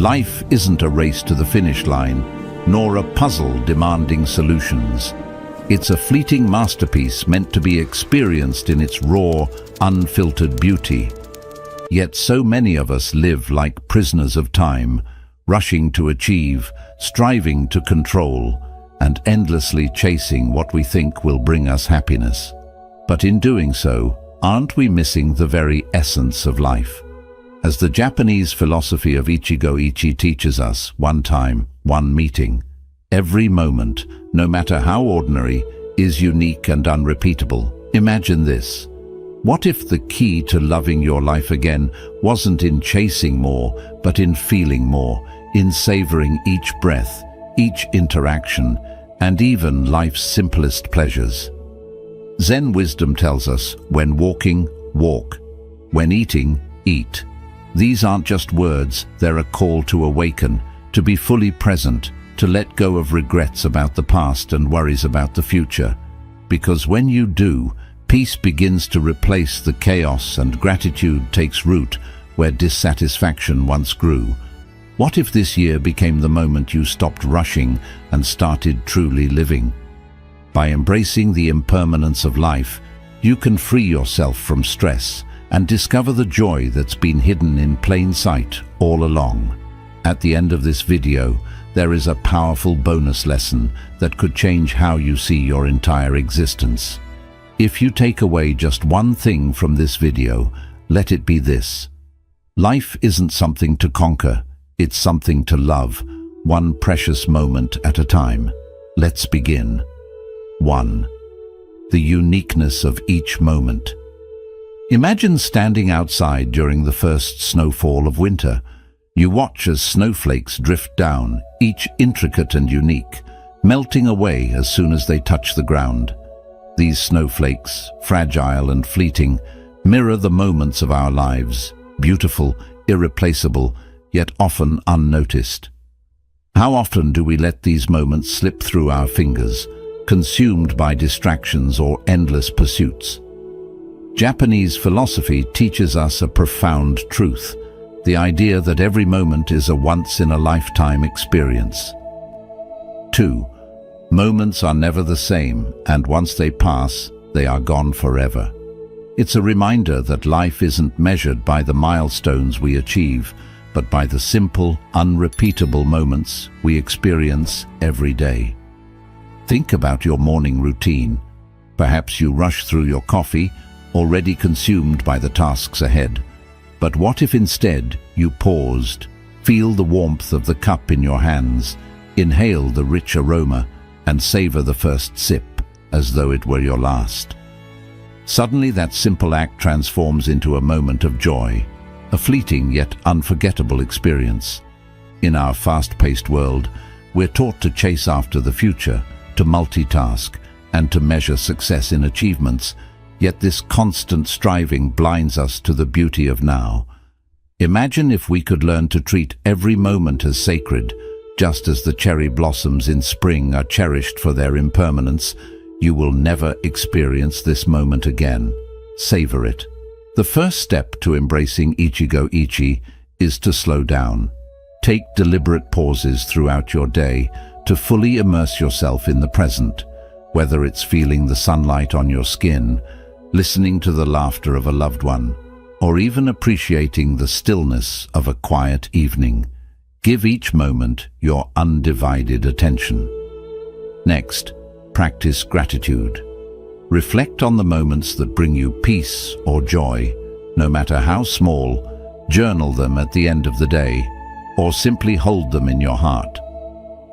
Life isn't a race to the finish line, nor a puzzle demanding solutions. It's a fleeting masterpiece meant to be experienced in its raw, unfiltered beauty. Yet so many of us live like prisoners of time, rushing to achieve, striving to control, and endlessly chasing what we think will bring us happiness. But in doing so, aren't we missing the very essence of life? As the Japanese philosophy of Ichigo-ichi teaches us, one time, one meeting, every moment, no matter how ordinary, is unique and unrepeatable. Imagine this. What if the key to loving your life again wasn't in chasing more, but in feeling more, in savoring each breath, each interaction, and even life's simplest pleasures? Zen wisdom tells us, when walking, walk. When eating, eat. These aren't just words, they're a call to awaken, to be fully present, to let go of regrets about the past and worries about the future. Because when you do, peace begins to replace the chaos and gratitude takes root where dissatisfaction once grew. What if this year became the moment you stopped rushing and started truly living? By embracing the impermanence of life, you can free yourself from stress and discover the joy that's been hidden in plain sight all along. At the end of this video, there is a powerful bonus lesson that could change how you see your entire existence. If you take away just one thing from this video, let it be this. Life isn't something to conquer, it's something to love, one precious moment at a time. Let's begin. 1. The uniqueness of each moment. Imagine standing outside during the first snowfall of winter. You watch as snowflakes drift down, each intricate and unique, melting away as soon as they touch the ground. These snowflakes, fragile and fleeting, mirror the moments of our lives, beautiful, irreplaceable, yet often unnoticed. How often do we let these moments slip through our fingers, consumed by distractions or endless pursuits? Japanese philosophy teaches us a profound truth, the idea that every moment is a once-in-a-lifetime experience. 2. Moments are never the same, and once they pass, they are gone forever. It's a reminder that life isn't measured by the milestones we achieve, but by the simple, unrepeatable moments we experience every day. Think about your morning routine. Perhaps you rush through your coffee, already consumed by the tasks ahead. But what if instead you paused, feel the warmth of the cup in your hands, inhale the rich aroma, and savor the first sip as though it were your last? Suddenly that simple act transforms into a moment of joy, a fleeting yet unforgettable experience. In our fast-paced world, we're taught to chase after the future, to multitask, and to measure success in achievements, yet this constant striving blinds us to the beauty of now. Imagine if we could learn to treat every moment as sacred, just as the cherry blossoms in spring are cherished for their impermanence. You will never experience this moment again. Savor it. The first step to embracing Ichigo-ichi is to slow down. Take deliberate pauses throughout your day to fully immerse yourself in the present, whether it's feeling the sunlight on your skin, listening to the laughter of a loved one, or even appreciating the stillness of a quiet evening. Give each moment your undivided attention. Next, practice gratitude. Reflect on the moments that bring you peace or joy, no matter how small. Journal them at the end of the day, or simply hold them in your heart.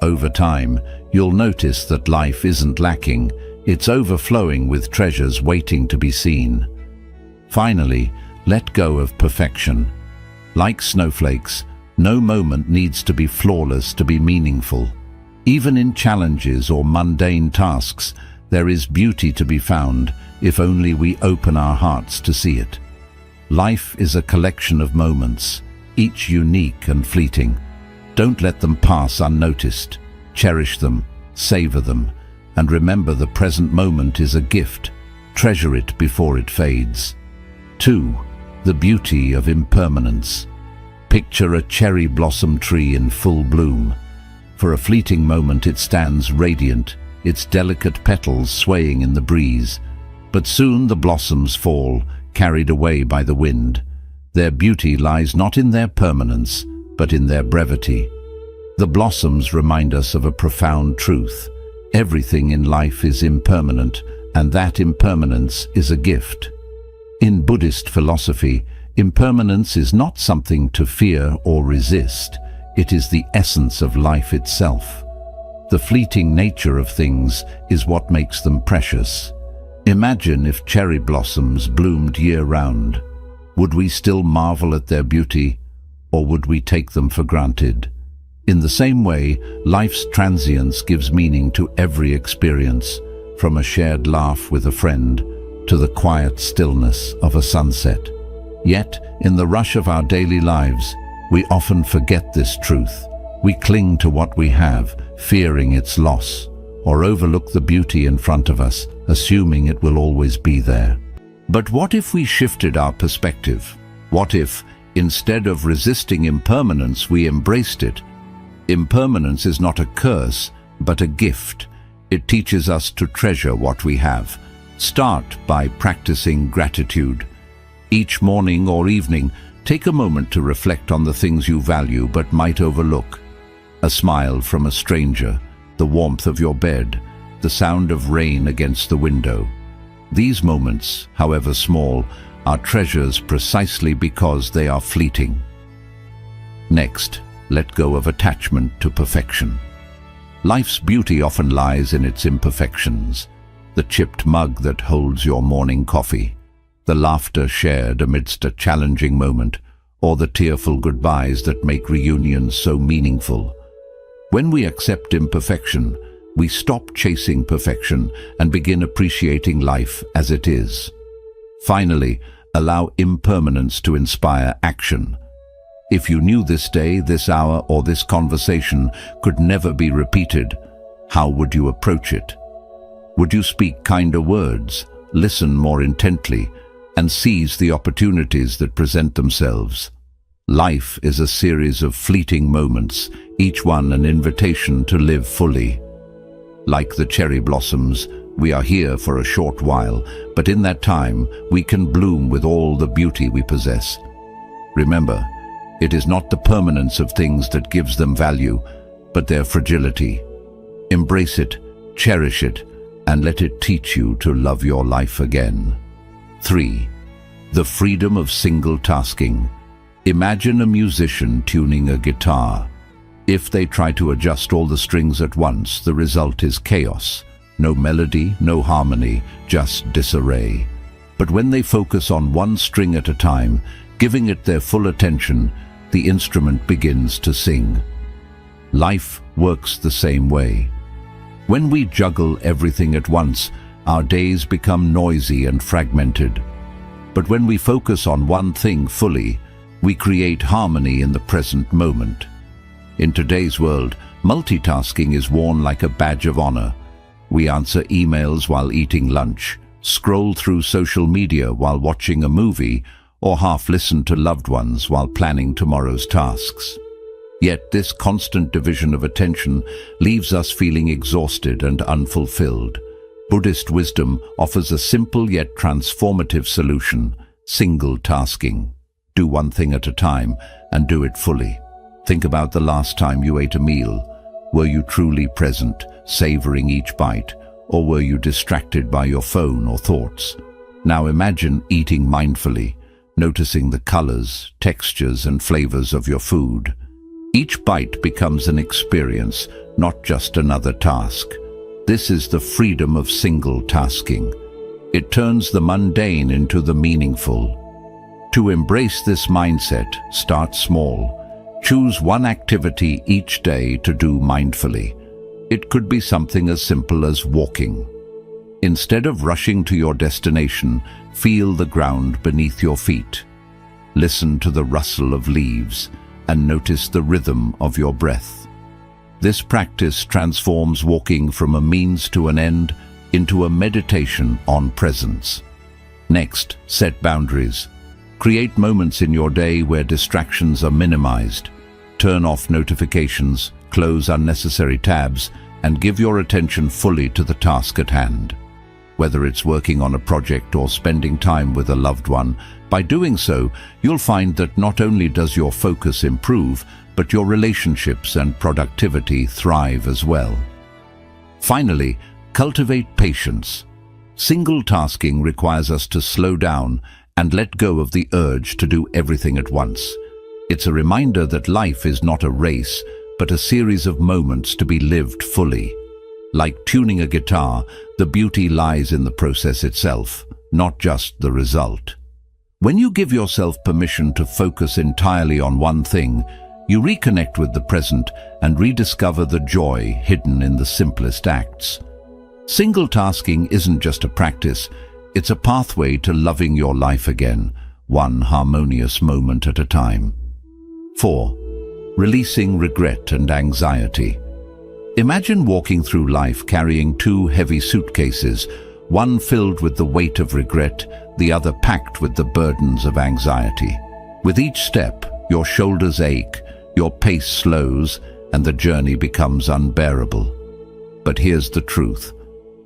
Over time, you'll notice that life isn't lacking, it's overflowing with treasures waiting to be seen. Finally, let go of perfection. Like snowflakes, no moment needs to be flawless to be meaningful. Even in challenges or mundane tasks, there is beauty to be found if only we open our hearts to see it. Life is a collection of moments, each unique and fleeting. Don't let them pass unnoticed. Cherish them, savor them, and remember the present moment is a gift. Treasure it before it fades. 2. The beauty of impermanence. Picture a cherry blossom tree in full bloom. For a fleeting moment it stands radiant, its delicate petals swaying in the breeze. But soon the blossoms fall, carried away by the wind. Their beauty lies not in their permanence, but in their brevity. The blossoms remind us of a profound truth. Everything in life is impermanent, and that impermanence is a gift. In Buddhist philosophy, impermanence is not something to fear or resist. It is the essence of life itself. The fleeting nature of things is what makes them precious. Imagine if cherry blossoms bloomed year-round. Would we still marvel at their beauty, or would we take them for granted? In the same way, life's transience gives meaning to every experience, from a shared laugh with a friend to the quiet stillness of a sunset. Yet, in the rush of our daily lives, we often forget this truth. We cling to what we have, fearing its loss, or overlook the beauty in front of us, assuming it will always be there. But what if we shifted our perspective? What if, instead of resisting impermanence, we embraced it? Impermanence is not a curse, but a gift. It teaches us to treasure what we have. Start by practicing gratitude. Each morning or evening, take a moment to reflect on the things you value but might overlook. A smile from a stranger, the warmth of your bed, the sound of rain against the window. These moments, however small, are treasures precisely because they are fleeting. Next, let go of attachment to perfection. Life's beauty often lies in its imperfections. The chipped mug that holds your morning coffee, the laughter shared amidst a challenging moment, or the tearful goodbyes that make reunions so meaningful. When we accept imperfection, we stop chasing perfection and begin appreciating life as it is. Finally, allow impermanence to inspire action. If you knew this day, this hour, or this conversation could never be repeated, how would you approach it? Would you speak kinder words, listen more intently, and seize the opportunities that present themselves? Life is a series of fleeting moments, each one an invitation to live fully. Like the cherry blossoms, we are here for a short while, but in that time, we can bloom with all the beauty we possess. Remember, it is not the permanence of things that gives them value, but their fragility. Embrace it, cherish it, and let it teach you to love your life again. 3. The freedom of single tasking. Imagine a musician tuning a guitar. If they try to adjust all the strings at once, the result is chaos. No melody, no harmony, just disarray. But when they focus on one string at a time, giving it their full attention, the instrument begins to sing. Life works the same way. When we juggle everything at once, our days become noisy and fragmented. But when we focus on one thing fully, we create harmony in the present moment. In today's world, multitasking is worn like a badge of honor. We answer emails while eating lunch, scroll through social media while watching a movie, or half listen to loved ones while planning tomorrow's tasks. Yet this constant division of attention leaves us feeling exhausted and unfulfilled. Buddhist wisdom offers a simple yet transformative solution: single tasking. Do one thing at a time and do it fully. Think about the last time you ate a meal. Were you truly present, savoring each bite, or were you distracted by your phone or thoughts? Now imagine eating mindfully, noticing the colors, textures, and flavors of your food. Each bite becomes an experience, not just another task. This is the freedom of single tasking. It turns the mundane into the meaningful. To embrace this mindset, start small. Choose one activity each day to do mindfully. It could be something as simple as walking. Instead of rushing to your destination, feel the ground beneath your feet. Listen to the rustle of leaves and notice the rhythm of your breath. This practice transforms walking from a means to an end into a meditation on presence. Next, set boundaries. Create moments in your day where distractions are minimized. Turn off notifications, close unnecessary tabs, and give your attention fully to the task at hand. Whether it's working on a project or spending time with a loved one, by doing so, you'll find that not only does your focus improve, but your relationships and productivity thrive as well. Finally, cultivate patience. Single tasking requires us to slow down and let go of the urge to do everything at once. It's a reminder that life is not a race, but a series of moments to be lived fully. Like tuning a guitar, the beauty lies in the process itself, not just the result. When you give yourself permission to focus entirely on one thing, you reconnect with the present and rediscover the joy hidden in the simplest acts. Single tasking isn't just a practice, it's a pathway to loving your life again, one harmonious moment at a time. 4. Releasing regret and anxiety. Imagine walking through life carrying two heavy suitcases, one filled with the weight of regret, the other packed with the burdens of anxiety. With each step, your shoulders ache, your pace slows, and the journey becomes unbearable. But here's the truth.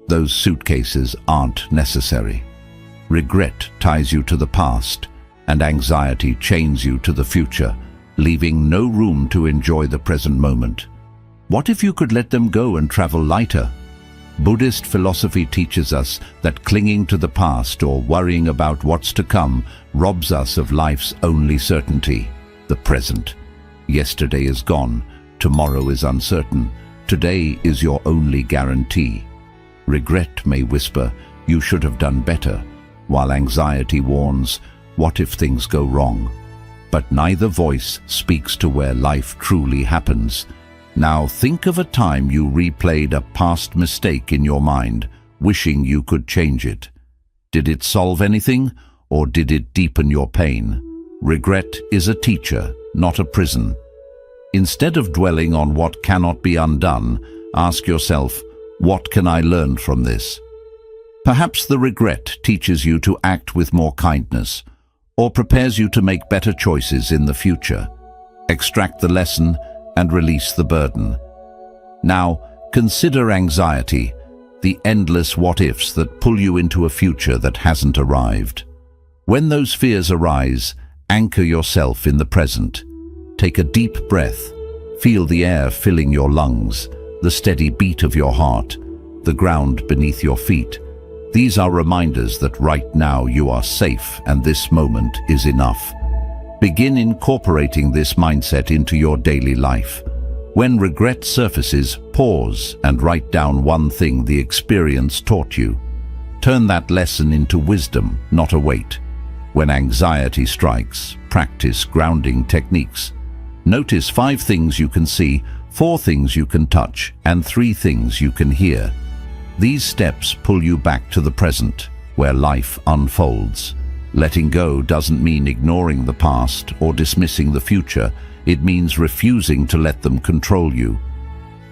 Those suitcases aren't necessary. Regret ties you to the past, and anxiety chains you to the future, leaving no room to enjoy the present moment. What if you could let them go and travel lighter? Buddhist philosophy teaches us that clinging to the past or worrying about what's to come robs us of life's only certainty, the present. Yesterday is gone, tomorrow is uncertain, today is your only guarantee. Regret may whisper, you should have done better, while anxiety warns, what if things go wrong? But neither voice speaks to where life truly happens. Now think of a time you replayed a past mistake in your mind, wishing you could change it. Did it solve anything, or did it deepen your pain? Regret is a teacher, not a prison. Instead of dwelling on what cannot be undone, ask yourself, what can I learn from this? Perhaps the regret teaches you to act with more kindness, or prepares you to make better choices in the future. Extract the lesson and release the burden. Now, consider anxiety, the endless what-ifs that pull you into a future that hasn't arrived. When those fears arise, anchor yourself in the present. Take a deep breath. Feel the air filling your lungs, the steady beat of your heart, the ground beneath your feet. These are reminders that right now you are safe and this moment is enough. Begin incorporating this mindset into your daily life. When regret surfaces, pause and write down one thing the experience taught you. Turn that lesson into wisdom, not a weight. When anxiety strikes, practice grounding techniques. Notice 5 things you can see, 4 things you can touch, and 3 things you can hear. These steps pull you back to the present, where life unfolds. Letting go doesn't mean ignoring the past or dismissing the future. It means refusing to let them control you.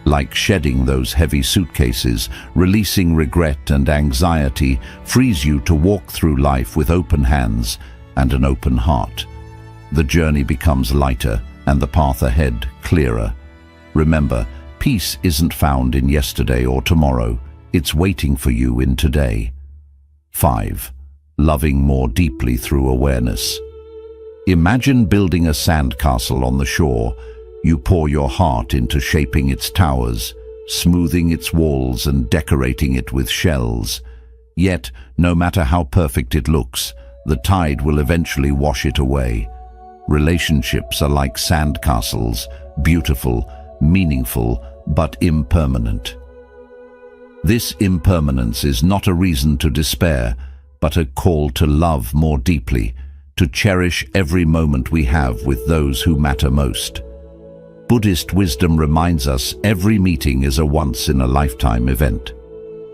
Like shedding those heavy suitcases, releasing regret and anxiety frees you to walk through life with open hands and an open heart. The journey becomes lighter and the path ahead clearer. Remember, peace isn't found in yesterday or tomorrow. It's waiting for you in today. 5. Loving more deeply through awareness. Imagine building a sandcastle on the shore. You pour your heart into shaping its towers, smoothing its walls and decorating it with shells. Yet, no matter how perfect it looks, the tide will eventually wash it away. Relationships are like sandcastles, beautiful, meaningful, but impermanent. This impermanence is not a reason to despair, but a call to love more deeply, to cherish every moment we have with those who matter most. Buddhist wisdom reminds us every meeting is a once-in-a-lifetime event.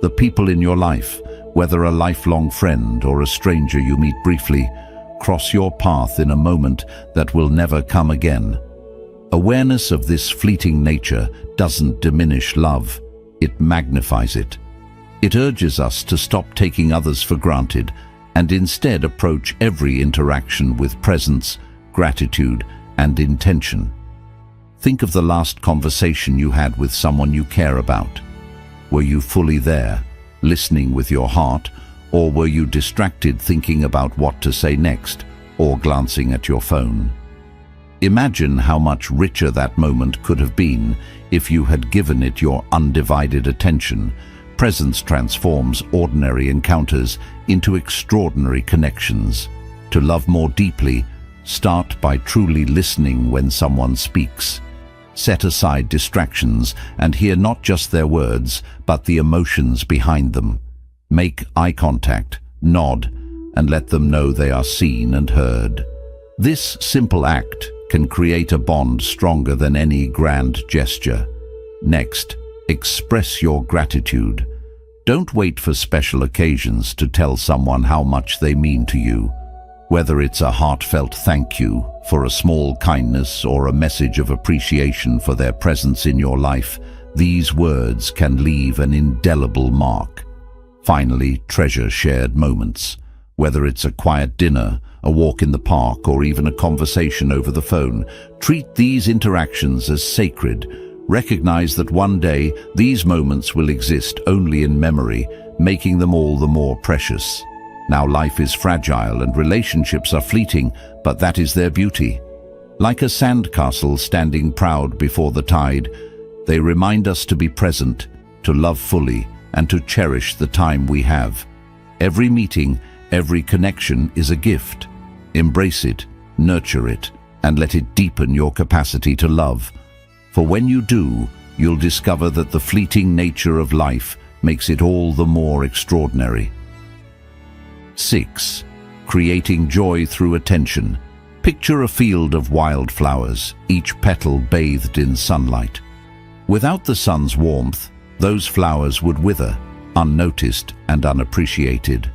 The people in your life, whether a lifelong friend or a stranger you meet briefly, cross your path in a moment that will never come again. Awareness of this fleeting nature doesn't diminish love, it magnifies it. It urges us to stop taking others for granted and instead approach every interaction with presence, gratitude, and intention. Think of the last conversation you had with someone you care about. Were you fully there, listening with your heart, or were you distracted thinking about what to say next, or glancing at your phone? Imagine how much richer that moment could have been if you had given it your undivided attention. Presence transforms ordinary encounters into extraordinary connections. To love more deeply, start by truly listening when someone speaks. Set aside distractions and hear not just their words, but the emotions behind them. Make eye contact, nod, and let them know they are seen and heard. This simple act can create a bond stronger than any grand gesture. Next, express your gratitude. Don't wait for special occasions to tell someone how much they mean to you. Whether it's a heartfelt thank you for a small kindness or a message of appreciation for their presence in your life, these words can leave an indelible mark. Finally, treasure shared moments. Whether it's a quiet dinner, a walk in the park, or even a conversation over the phone, treat these interactions as sacred. Recognize that one day these moments will exist only in memory, making them all the more precious. Now, life is fragile and relationships are fleeting, but that is their beauty. Like a sandcastle standing proud before the tide, they remind us to be present, to love fully, and to cherish the time we have. Every meeting, every connection is a gift. Embrace it, nurture it, and let it deepen your capacity to love. For when you do, you'll discover that the fleeting nature of life makes it all the more extraordinary. 6. Creating joy through attention. Picture a field of wildflowers, each petal bathed in sunlight. Without the sun's warmth, those flowers would wither, unnoticed and unappreciated.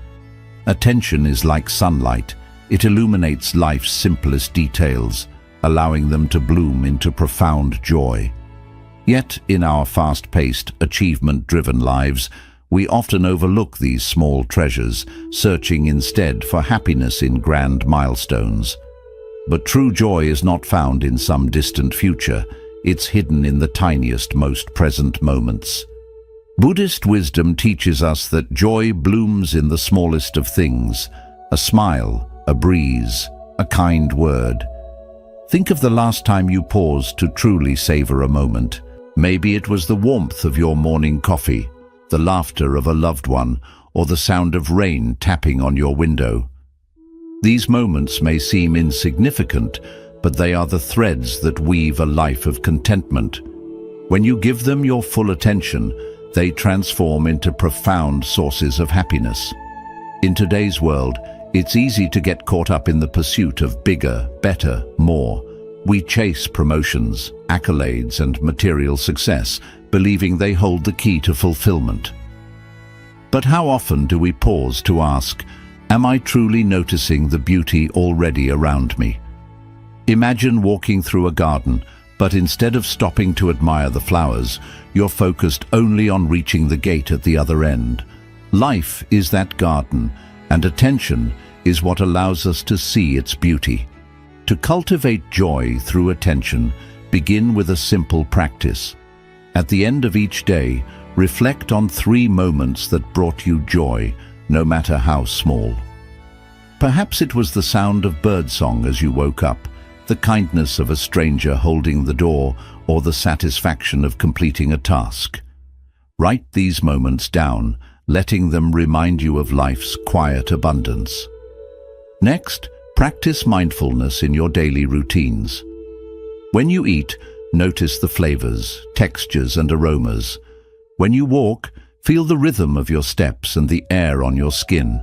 Attention is like sunlight. It illuminates life's simplest details, allowing them to bloom into profound joy. Yet, in our fast-paced, achievement-driven lives, we often overlook these small treasures, searching instead for happiness in grand milestones. But true joy is not found in some distant future. It's hidden in the tiniest, most present moments. Buddhist wisdom teaches us that joy blooms in the smallest of things: a smile, a breeze, a kind word. Think of the last time you paused to truly savor a moment. Maybe it was the warmth of your morning coffee, the laughter of a loved one, or the sound of rain tapping on your window. These moments may seem insignificant, but they are the threads that weave a life of contentment. When you give them your full attention, they transform into profound sources of happiness. In today's world, it's easy to get caught up in the pursuit of bigger, better, more. We chase promotions, accolades, and material success, believing they hold the key to fulfillment. But how often do we pause to ask, am I truly noticing the beauty already around me? Imagine walking through a garden, but instead of stopping to admire the flowers, you're focused only on reaching the gate at the other end. Life is that garden, and attention is what allows us to see its beauty. To cultivate joy through attention, begin with a simple practice. At the end of each day, reflect on 3 moments that brought you joy, no matter how small. Perhaps it was the sound of birdsong as you woke up, the kindness of a stranger holding the door, or the satisfaction of completing a task. Write these moments down, letting them remind you of life's quiet abundance. Next, practice mindfulness in your daily routines. When you eat, notice the flavors, textures, and aromas. When you walk, feel the rhythm of your steps and the air on your skin.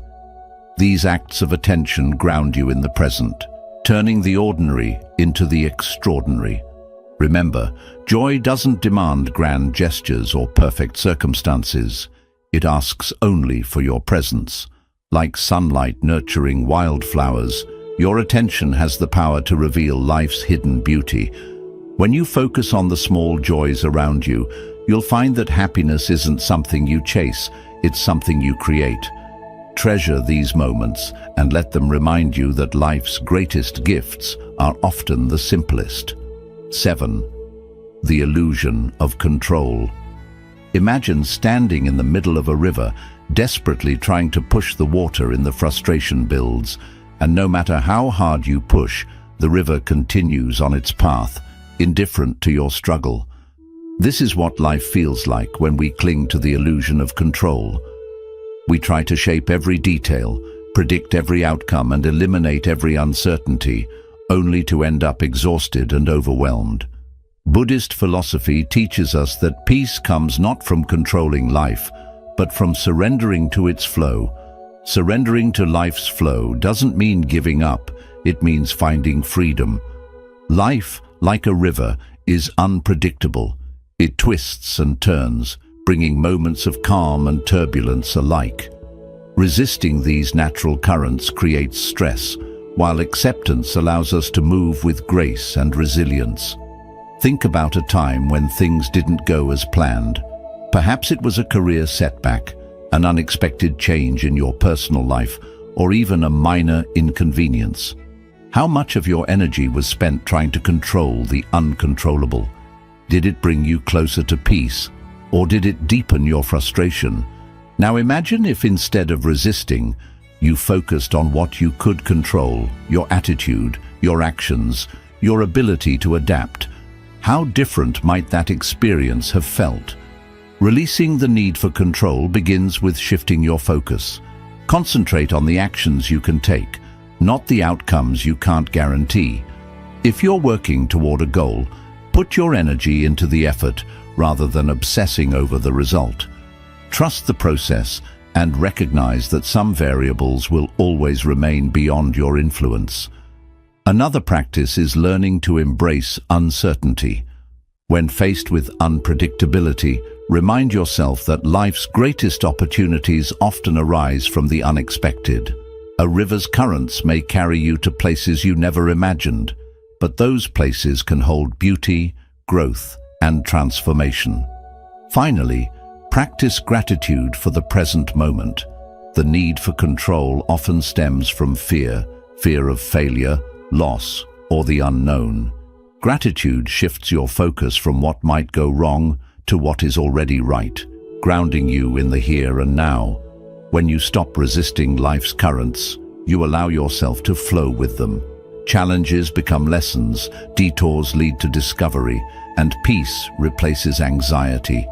These acts of attention ground you in the present, turning the ordinary into the extraordinary. Remember, joy doesn't demand grand gestures or perfect circumstances. It asks only for your presence. Like sunlight nurturing wildflowers, your attention has the power to reveal life's hidden beauty. When you focus on the small joys around you, you'll find that happiness isn't something you chase, it's something you create. Treasure these moments and let them remind you that life's greatest gifts are often the simplest. 7. The illusion of control. Imagine standing in the middle of a river, desperately trying to push the water in the frustration builds, and no matter how hard you push, the river continues on its path, indifferent to your struggle. This is what life feels like when we cling to the illusion of control. We try to shape every detail, predict every outcome, and eliminate every uncertainty, only to end up exhausted and overwhelmed. Buddhist philosophy teaches us that peace comes not from controlling life, but from surrendering to its flow. Surrendering to life's flow doesn't mean giving up, it means finding freedom. Life, like a river, is unpredictable. It twists and turns, bringing moments of calm and turbulence alike. Resisting these natural currents creates stress, while acceptance allows us to move with grace and resilience. Think about a time when things didn't go as planned. Perhaps it was a career setback, an unexpected change in your personal life, or even a minor inconvenience. How much of your energy was spent trying to control the uncontrollable? Did it bring you closer to peace, or did it deepen your frustration? Now imagine if instead of resisting, you focused on what you could control, your attitude, your actions, your ability to adapt. How different might that experience have felt? Releasing the need for control begins with shifting your focus. Concentrate on the actions you can take, not the outcomes you can't guarantee. If you're working toward a goal, put your energy into the effort rather than obsessing over the result. Trust the process and recognize that some variables will always remain beyond your influence. Another practice is learning to embrace uncertainty. When faced with unpredictability, remind yourself that life's greatest opportunities often arise from the unexpected. A river's currents may carry you to places you never imagined, but those places can hold beauty, growth, and transformation. Finally, practice gratitude for the present moment. The need for control often stems from fear of failure, loss, or the unknown. Gratitude shifts your focus from what might go wrong to what is already right, grounding you in the here and now. When you stop resisting life's currents, you allow yourself to flow with them. Challenges become lessons, detours lead to discovery, and peace replaces anxiety.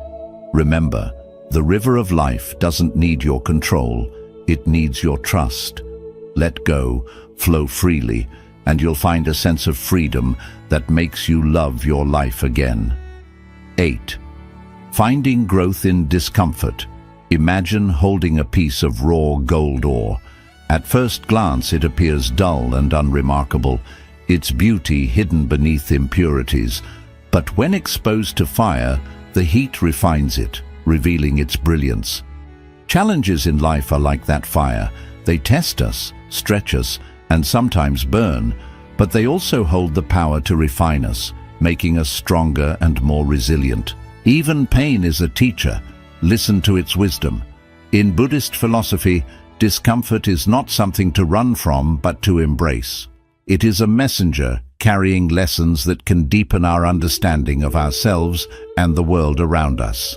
Remember, the river of life doesn't need your control, it needs your trust. Let go, flow freely, and you'll find a sense of freedom that makes you love your life again. 8. Finding growth in discomfort. Imagine holding a piece of raw gold ore. At first glance it appears dull and unremarkable, its beauty hidden beneath impurities. But when exposed to fire, the heat refines it, revealing its brilliance. Challenges in life are like that fire. They test us, stretch us, and sometimes burn, but they also hold the power to refine us, making us stronger and more resilient. Even pain is a teacher. Listen to its wisdom. In Buddhist philosophy, discomfort is not something to run from, but to embrace. It is a messenger carrying lessons that can deepen our understanding of ourselves and the world around us.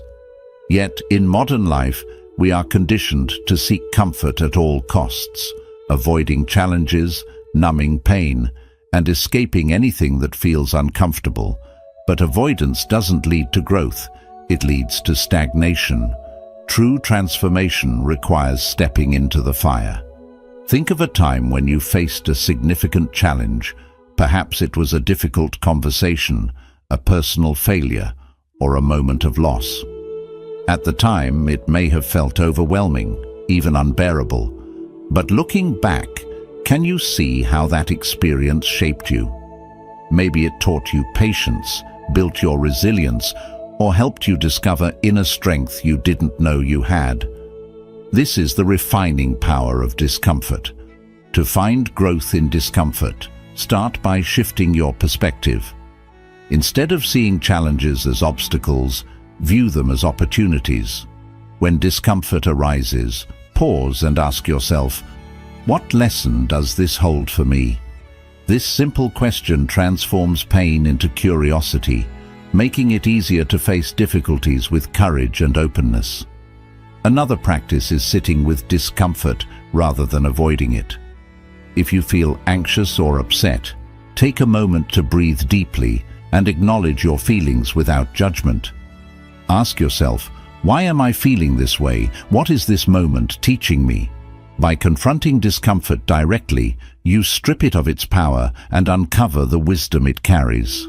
Yet, in modern life, we are conditioned to seek comfort at all costs, avoiding challenges, numbing pain, and escaping anything that feels uncomfortable. But avoidance doesn't lead to growth, it leads to stagnation. True transformation requires stepping into the fire. Think of a time when you faced a significant challenge. Perhaps it was a difficult conversation, a personal failure, or a moment of loss. At the time, it may have felt overwhelming, even unbearable. But looking back, can you see how that experience shaped you? Maybe it taught you patience, built your resilience, or helped you discover inner strength you didn't know you had. This is the refining power of discomfort. To find growth in discomfort, start by shifting your perspective. Instead of seeing challenges as obstacles, view them as opportunities. When discomfort arises, pause and ask yourself, what lesson does this hold for me? This simple question transforms pain into curiosity, making it easier to face difficulties with courage and openness. Another practice is sitting with discomfort rather than avoiding it. If you feel anxious or upset, take a moment to breathe deeply and acknowledge your feelings without judgment. Ask yourself, why am I feeling this way? What is this moment teaching me? By confronting discomfort directly, you strip it of its power and uncover the wisdom it carries.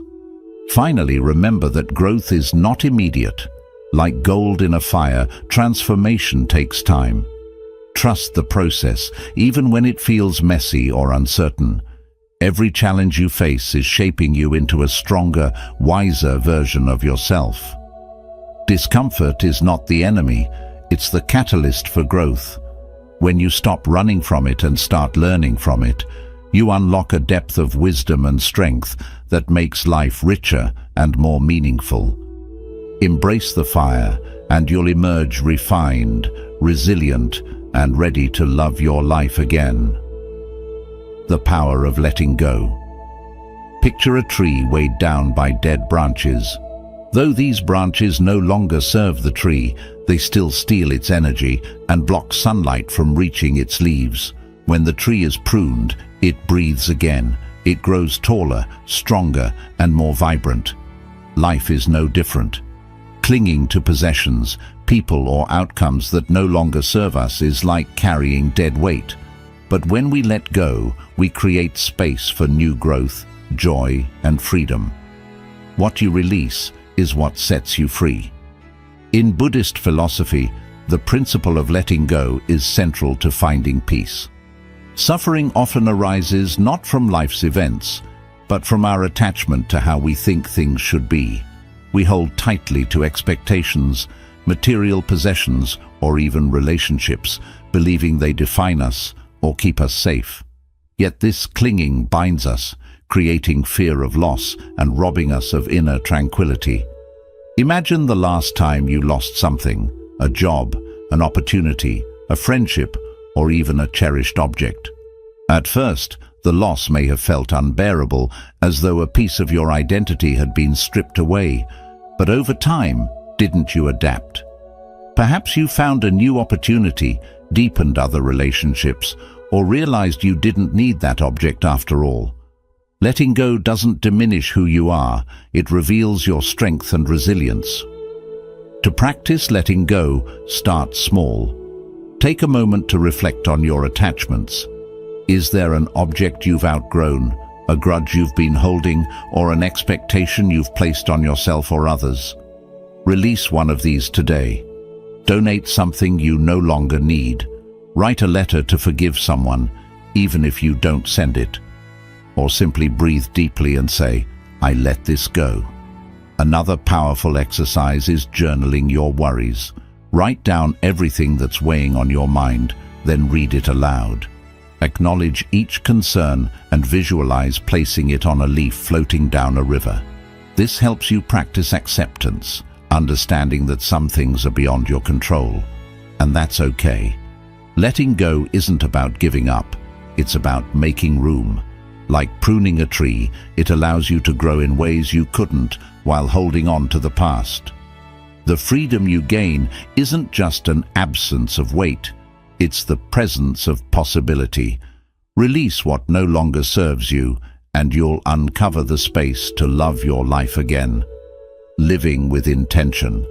Finally, remember that growth is not immediate. Like gold in a fire, transformation takes time. Trust the process, even when it feels messy or uncertain. Every challenge you face is shaping you into a stronger, wiser version of yourself. Discomfort is not the enemy, it's the catalyst for growth. When you stop running from it and start learning from it, you unlock a depth of wisdom and strength that makes life richer and more meaningful. Embrace the fire, and you'll emerge refined, resilient, and ready to love your life again. The power of letting go. Picture a tree weighed down by dead branches. Though these branches no longer serve the tree, they still steal its energy and block sunlight from reaching its leaves. When the tree is pruned, it breathes again. It grows taller, stronger, and more vibrant. Life is no different. Clinging to possessions, people, or outcomes that no longer serve us is like carrying dead weight. But when we let go, we create space for new growth, joy, and freedom. What you release is what sets you free. In Buddhist philosophy, the principle of letting go is central to finding peace. Suffering often arises not from life's events, but from our attachment to how we think things should be. We hold tightly to expectations, material possessions, or even relationships, believing they define us or keep us safe. Yet this clinging binds us, creating fear of loss and robbing us of inner tranquility. Imagine the last time you lost something, a job, an opportunity, a friendship, or even a cherished object. At first, the loss may have felt unbearable, as though a piece of your identity had been stripped away. But over time, didn't you adapt? Perhaps you found a new opportunity, deepened other relationships, or realized you didn't need that object after all. Letting go doesn't diminish who you are, it reveals your strength and resilience. To practice letting go, start small. Take a moment to reflect on your attachments. Is there an object you've outgrown, a grudge you've been holding, or an expectation you've placed on yourself or others? Release one of these today. Donate something you no longer need. Write a letter to forgive someone, even if you don't send it. Or simply breathe deeply and say, I let this go. Another powerful exercise is journaling your worries. Write down everything that's weighing on your mind, then read it aloud. Acknowledge each concern and visualize placing it on a leaf floating down a river. This helps you practice acceptance, understanding that some things are beyond your control. And that's okay. Letting go isn't about giving up, it's about making room. Like pruning a tree, it allows you to grow in ways you couldn't while holding on to the past. The freedom you gain isn't just an absence of weight, it's the presence of possibility. Release what no longer serves you, and you'll uncover the space to love your life again. Living with intention.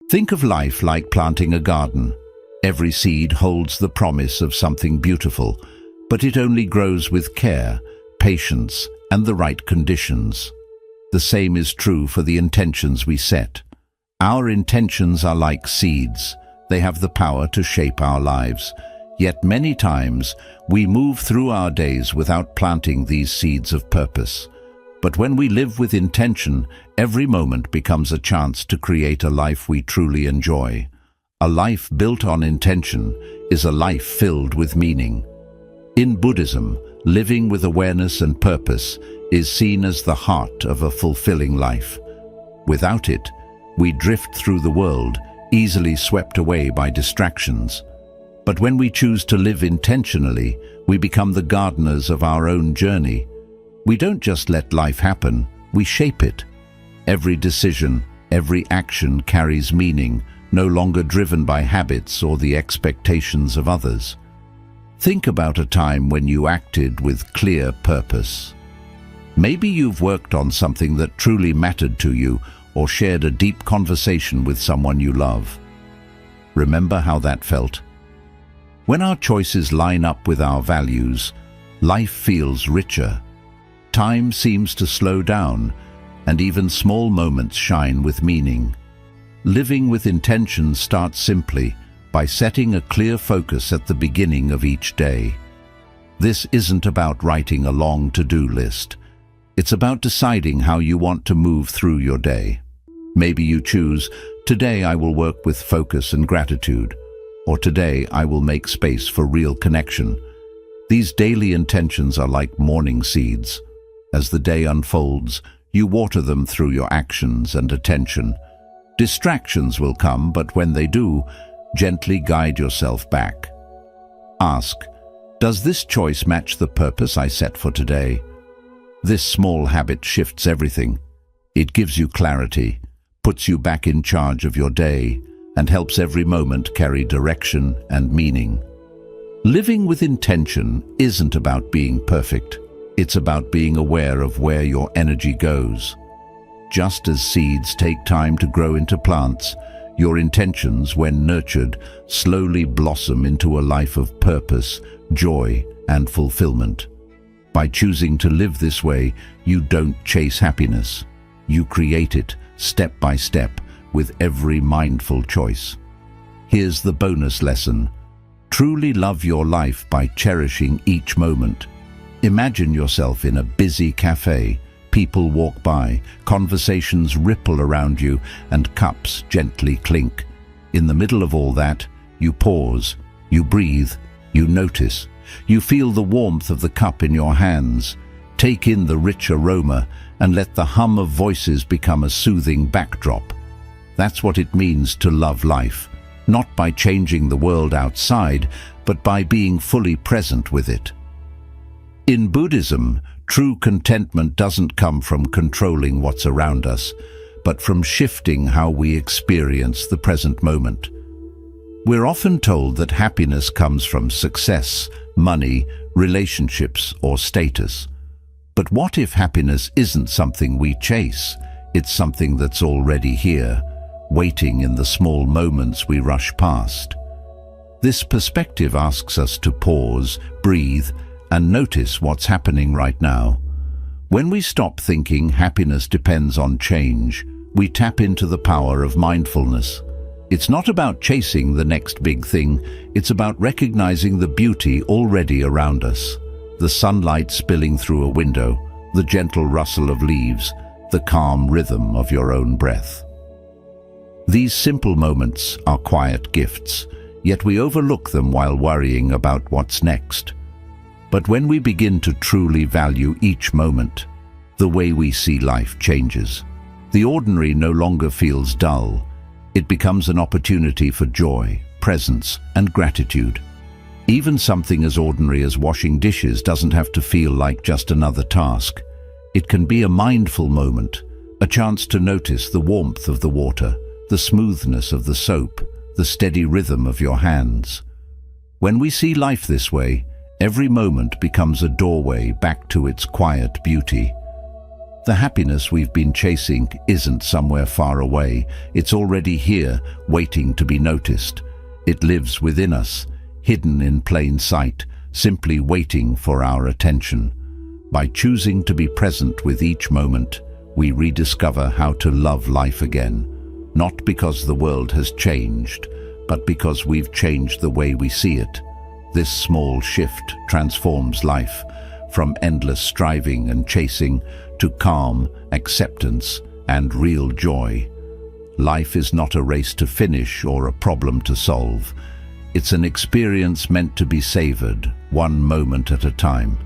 Think of life like planting a garden. Every seed holds the promise of something beautiful, but it only grows with care, patience, and the right conditions. The same is true for the intentions we set. Our intentions are like seeds. They have the power to shape our lives. Yet many times, we move through our days without planting these seeds of purpose. But when we live with intention, every moment becomes a chance to create a life we truly enjoy. A life built on intention is a life filled with meaning. In Buddhism, living with awareness and purpose is seen as the heart of a fulfilling life. Without it, we drift through the world, easily swept away by distractions. But when we choose to live intentionally, we become the gardeners of our own journey. We don't just let life happen, we shape it. Every decision, every action carries meaning, no longer driven by habits or the expectations of others. Think about a time when you acted with clear purpose. Maybe you've worked on something that truly mattered to you or shared a deep conversation with someone you love. Remember how that felt? When our choices line up with our values, life feels richer. Time seems to slow down, and even small moments shine with meaning. Living with intention starts simply by setting a clear focus at the beginning of each day. This isn't about writing a long to-do list. It's about deciding how you want to move through your day. Maybe you choose, today I will work with focus and gratitude, or today I will make space for real connection. These daily intentions are like morning seeds. As the day unfolds, you water them through your actions and attention. Distractions will come, but when they do, gently guide yourself back. Ask, does this choice match the purpose I set for today? This small habit shifts everything. It gives you clarity, puts you back in charge of your day, and helps every moment carry direction and meaning. Living with intention isn't about being perfect. It's about being aware of where your energy goes. Just as seeds take time to grow into plants, your intentions, when nurtured, slowly blossom into a life of purpose, joy, and fulfillment. By choosing to live this way, you don't chase happiness. You create it, step by step, with every mindful choice. Here's the bonus lesson. Truly love your life by cherishing each moment. Imagine yourself in a busy cafe. People walk by, conversations ripple around you, and cups gently clink. In the middle of all that, you pause, you breathe, you notice. You feel the warmth of the cup in your hands. Take in the rich aroma and let the hum of voices become a soothing backdrop. That's what it means to love life, not by changing the world outside, but by being fully present with it. In Buddhism, true contentment doesn't come from controlling what's around us, but from shifting how we experience the present moment. We're often told that happiness comes from success, money, relationships, or status. But what if happiness isn't something we chase? It's something that's already here, waiting in the small moments we rush past. This perspective asks us to pause, breathe, and notice what's happening right now. When we stop thinking happiness depends on change, we tap into the power of mindfulness. It's not about chasing the next big thing, it's about recognizing the beauty already around us. The sunlight spilling through a window, the gentle rustle of leaves, the calm rhythm of your own breath. These simple moments are quiet gifts, yet we overlook them while worrying about what's next. But when we begin to truly value each moment, the way we see life changes. The ordinary no longer feels dull. It becomes an opportunity for joy, presence, and gratitude. Even something as ordinary as washing dishes doesn't have to feel like just another task. It can be a mindful moment, a chance to notice the warmth of the water, the smoothness of the soap, the steady rhythm of your hands. When we see life this way, every moment becomes a doorway back to its quiet beauty. The happiness we've been chasing isn't somewhere far away. It's already here, waiting to be noticed. It lives within us, hidden in plain sight, simply waiting for our attention. By choosing to be present with each moment, we rediscover how to love life again. Not because the world has changed, but because we've changed the way we see it. This small shift transforms life, from endless striving and chasing to calm, acceptance, and real joy. Life is not a race to finish or a problem to solve. It's an experience meant to be savored, one moment at a time.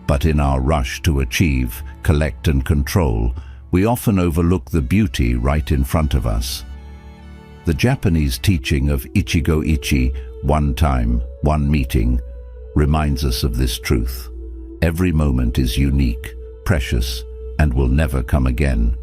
But in our rush to achieve, collect, and control, we often overlook the beauty right in front of us. The Japanese teaching of Ichigo Ichi, one time, one meeting, reminds us of this truth. Every moment is unique, precious, and will never come again.